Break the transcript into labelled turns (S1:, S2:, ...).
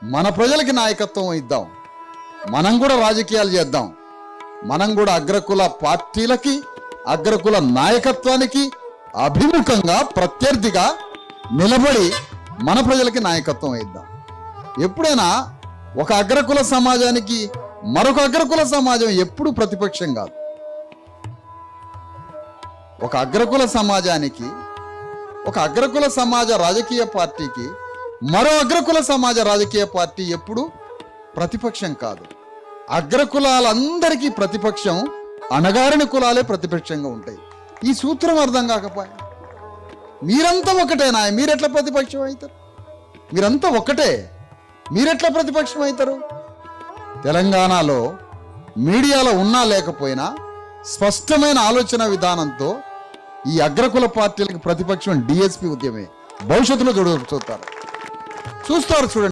S1: మన ప్రజలకి నాయకత్వం ఇద్దాం, మనం కూడా రాజకీయాలు చేద్దాం, మనం కూడా అగ్రకుల పార్టీలకి అగ్రకుల నాయకత్వానికి అభిముఖంగా ప్రత్యర్థిగా నిలబడి మన ప్రజలకి నాయకత్వం ఇద్దాం. ఎప్పుడైనా ఒక అగ్రకుల సమాజానికి మరొక అగ్రకుల సమాజం ఎప్పుడు ప్రతిపక్షం కాదు. ఒక అగ్రకుల సమాజానికి ఒక అగ్రకుల సమాజ రాజకీయ పార్టీకి మరో అగ్రకుల సమాజ రాజకీయ పార్టీ ఎప్పుడు ప్రతిపక్షం కాదు. అగ్రకులాలందరికీ ప్రతిపక్షం, అణగారిన కులాలే ప్రతిపక్షంగా ఉంటాయి. ఈ సూత్రం అర్థం కాకపోయా? మీరంతా ఒకటేనా? మీరెట్లా ప్రతిపక్షం అవుతారు? మీరంతా ఒకటే, మీరెట్లా ప్రతిపక్షం అవుతారు? తెలంగాణలో మీడియాలో ఉన్నా లేకపోయినా స్పష్టమైన ఆలోచన విధానంతో ఈ అగ్రకుల పార్టీలకు ప్రతిపక్షం డిఎస్పీ ఉద్యమే. భవిష్యత్తులో చూస్తారు చూడండి.